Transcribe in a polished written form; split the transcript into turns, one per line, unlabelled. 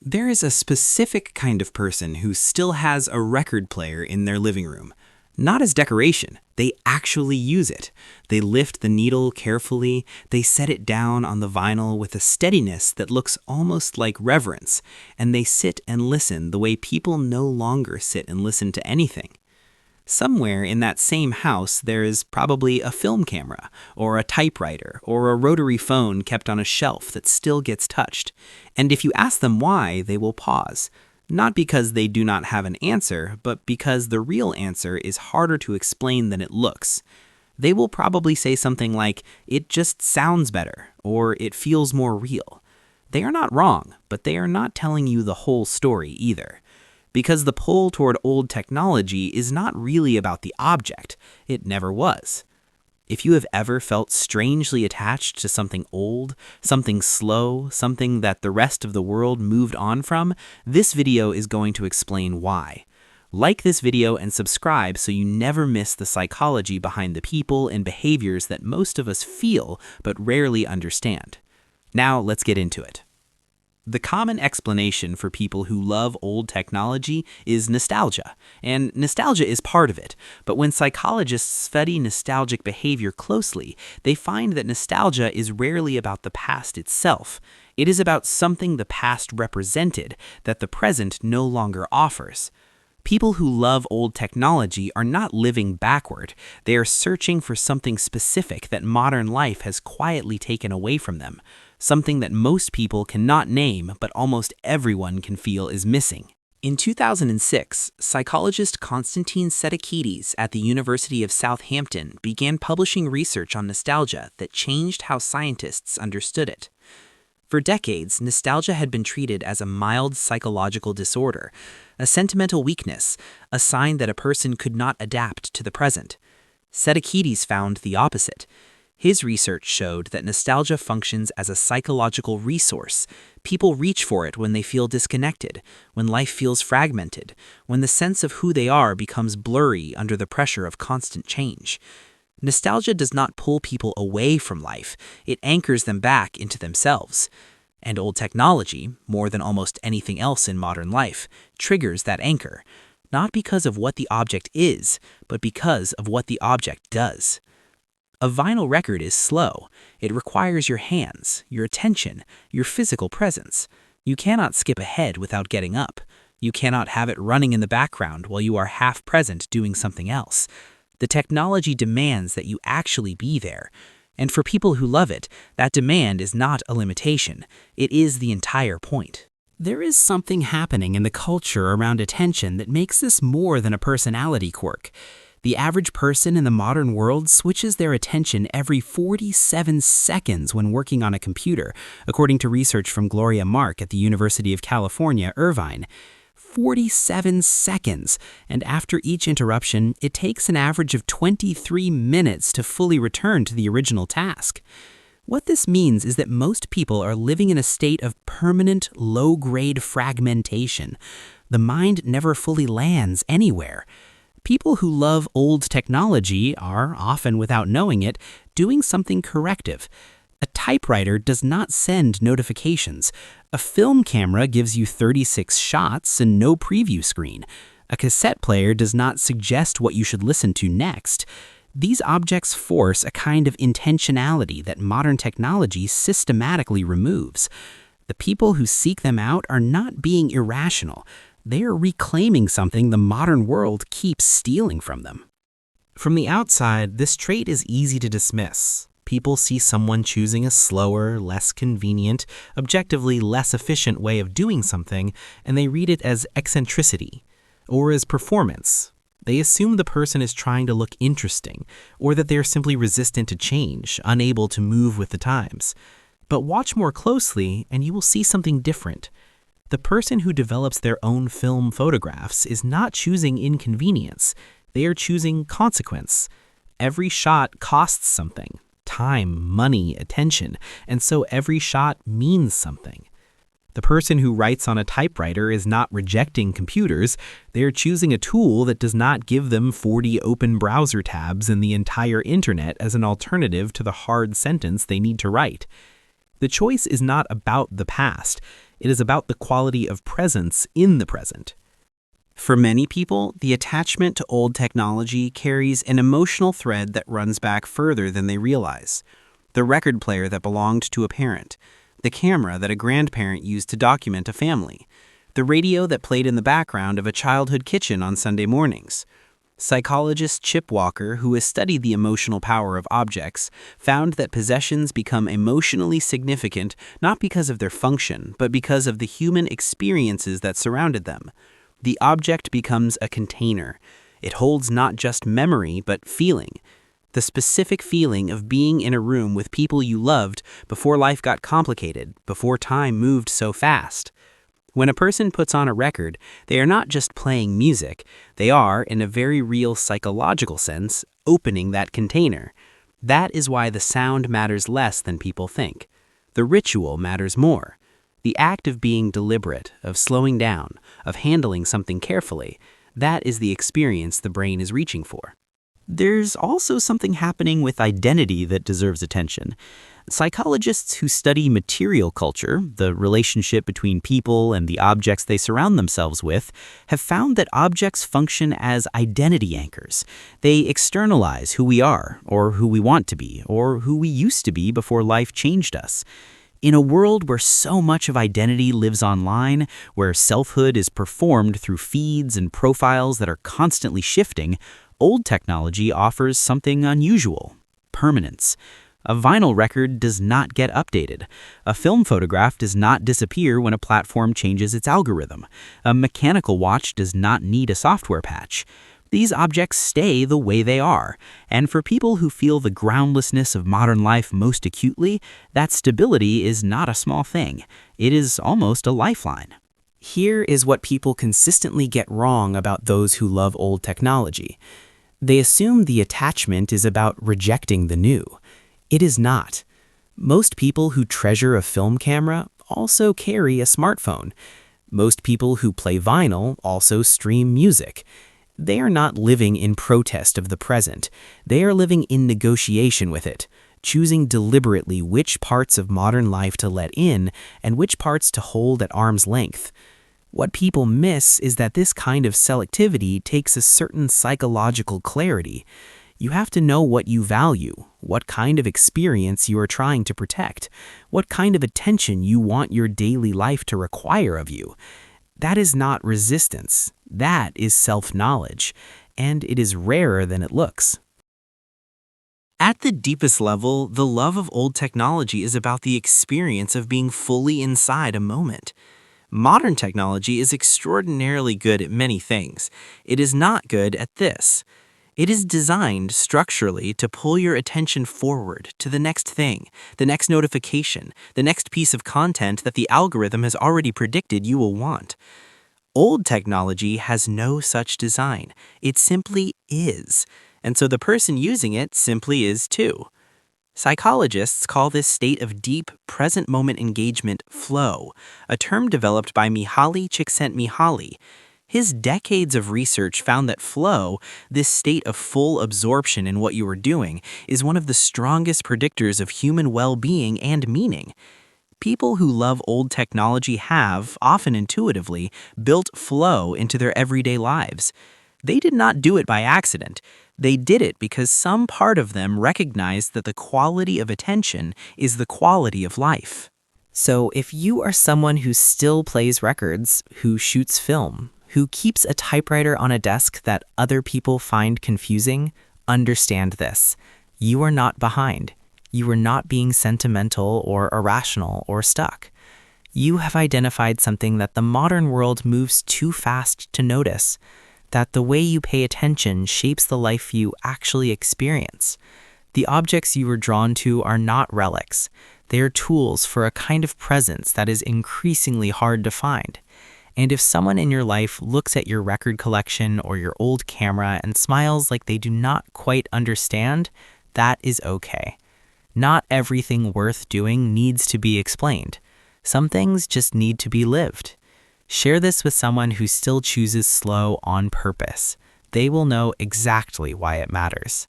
There is a specific kind of person who still has a record player in their living room. Not as decoration, they actually use it. They lift the needle carefully, they set it down on the vinyl with a steadiness that looks almost like reverence, and they sit and listen the way people no longer sit and listen to anything. Somewhere in that same house, there is probably a film camera, or a typewriter, or a rotary phone kept on a shelf that still gets touched. And if you ask them why, they will pause. Not because they do not have an answer, but because the real answer is harder to explain than it looks. They will probably say something like, "It just sounds better," or "It feels more real." They are not wrong, but they are not telling you the whole story either. Because the pull toward old technology is not really about the object. It never was. If you have ever felt strangely attached to something old, something slow, something that the rest of the world moved on from, this video is going to explain why. Like this video and subscribe so you never miss the psychology behind the people and behaviors that most of us feel but rarely understand. Now let's get into it. The common explanation for people who love old technology is nostalgia, and nostalgia is part of it. But when psychologists study nostalgic behavior closely, they find that nostalgia is rarely about the past itself. It is about something the past represented that the present no longer offers. People who love old technology are not living backward. They are searching for something specific that modern life has quietly taken away from them. Something that most people cannot name, but almost everyone can feel is missing. In 2006, psychologist Konstantin Sedekides at the University of Southampton began publishing research on nostalgia that changed how scientists understood it. For decades, nostalgia had been treated as a mild psychological disorder, a sentimental weakness, a sign that a person could not adapt to the present. Sedekides found the opposite. His research showed that nostalgia functions as a psychological resource. People reach for it when they feel disconnected, when life feels fragmented, when the sense of who they are becomes blurry under the pressure of constant change. Nostalgia does not pull people away from life, it anchors them back into themselves. And old technology, more than almost anything else in modern life, triggers that anchor, not because of what the object is, but because of what the object does. A vinyl record is slow. It requires your hands, your attention, your physical presence. You cannot skip ahead without getting up. You cannot have it running in the background while you are half present doing something else. The technology demands that you actually be there. And for people who love it, that demand is not a limitation. It is the entire point. There is something happening in the culture around attention that makes this more than a personality quirk. The average person in the modern world switches their attention every 47 seconds when working on a computer, according to research from Gloria Mark at the University of California, Irvine. 47 seconds, and after each interruption, it takes an average of 23 minutes to fully return to the original task. What this means is that most people are living in a state of permanent, low-grade fragmentation. The mind never fully lands anywhere. People who love old technology are, often without knowing it, doing something corrective. A typewriter does not send notifications. A film camera gives you 36 shots and no preview screen. A cassette player does not suggest what you should listen to next. These objects force a kind of intentionality that modern technology systematically removes. The people who seek them out are not being irrational. They are reclaiming something the modern world keeps stealing from them. From the outside, this trait is easy to dismiss. People see someone choosing a slower, less convenient, objectively less efficient way of doing something, and they read it as eccentricity or as performance. They assume the person is trying to look interesting, or that they are simply resistant to change, unable to move with the times. But watch more closely, and you will see something different. The person who develops their own film photographs is not choosing inconvenience. They are choosing consequence. Every shot costs something. Time, money, attention, and so every shot means something. The person who writes on a typewriter is not rejecting computers. They are choosing a tool that does not give them 40 open browser tabs and the entire internet as an alternative to the hard sentence they need to write. The choice is not about the past.
It is about the quality of presence in the present.
For many people, the attachment to old technology carries an emotional thread that runs back further than they realize. The record player that belonged to a parent, the camera that a grandparent used to document a family, the radio that played in the background of a childhood kitchen on Sunday mornings. Psychologist Chip Walker, who has studied the emotional power of objects, found that possessions become emotionally significant not because of their function, but because of the human experiences that surrounded them. The object becomes a container. It holds not just memory, but feeling. The specific feeling of being in a room with people you loved before life got complicated, before time moved so fast. When a person puts on a record, they are not just playing music, they are, in a very real psychological sense, opening that container. That is why the sound matters less than people think. The ritual matters more. The act of being deliberate, of slowing down, of handling something carefully, that is the experience the brain is reaching for.
There's also something happening with identity that deserves attention. Psychologists who study material culture, the relationship between people and the objects they surround themselves with, have found that objects function as identity anchors. They externalize who we are, or who we want to be, or who we used to be before life changed us. In a world where so much of identity lives online, where selfhood is performed through feeds and profiles that are constantly shifting, old technology offers something unusual: permanence. A vinyl record does not get updated. A film photograph does not disappear when a platform changes its algorithm. A mechanical watch does not need a software patch. These objects stay the way they are, and for people who feel the groundlessness of modern life most acutely, that stability is not a small thing. It is almost a lifeline.
Here is what people consistently get wrong about those who love old technology. They assume the attachment is about rejecting the new. It is not. Most people who treasure a film camera also carry a smartphone. Most people who play vinyl also stream music. They are not living in protest of the present. They are living in negotiation with it, choosing deliberately which parts of modern life to let in and which parts to hold at arm's length. What people miss is that this kind of selectivity takes a certain psychological clarity. You have to know what you value, what kind of experience you are trying to protect, what kind of attention you want your daily life to require of you. That is not resistance. That is self-knowledge, and it is rarer than it looks. At the deepest level, the love of old technology is about the experience of being fully inside a moment. Modern technology is extraordinarily good at many things. It is not good at this. It is designed structurally to pull your attention forward to the next thing, the next notification, the next piece of content that the algorithm has already predicted you will want. Old technology has no such design. It simply is. And so the person using it simply is too. Psychologists call this state of deep, present moment engagement flow, a term developed by Mihaly Csikszentmihalyi. His decades of research found that flow, this state of full absorption in what you are doing, is one of the strongest predictors of human well-being and meaning. People who love old technology have, often intuitively, built flow into their everyday lives. They did not do it by accident. They did it because some part of them recognized that the quality of attention is the quality of life. So if you are someone who still plays records, who shoots film, who keeps a typewriter on a desk that other people find confusing, understand this. You are not behind. You are not being sentimental or irrational or stuck. You have identified something that the modern world moves too fast to notice, that the way you pay attention shapes the life you actually experience. The objects you are drawn to are not relics. They are tools for a kind of presence that is increasingly hard to find. And if someone in your life looks at your record collection or your old camera and smiles like they do not quite understand, that is okay. Not everything worth doing needs to be explained. Some things just need to be lived. Share this with someone who still chooses slow on purpose. They will know exactly why it matters.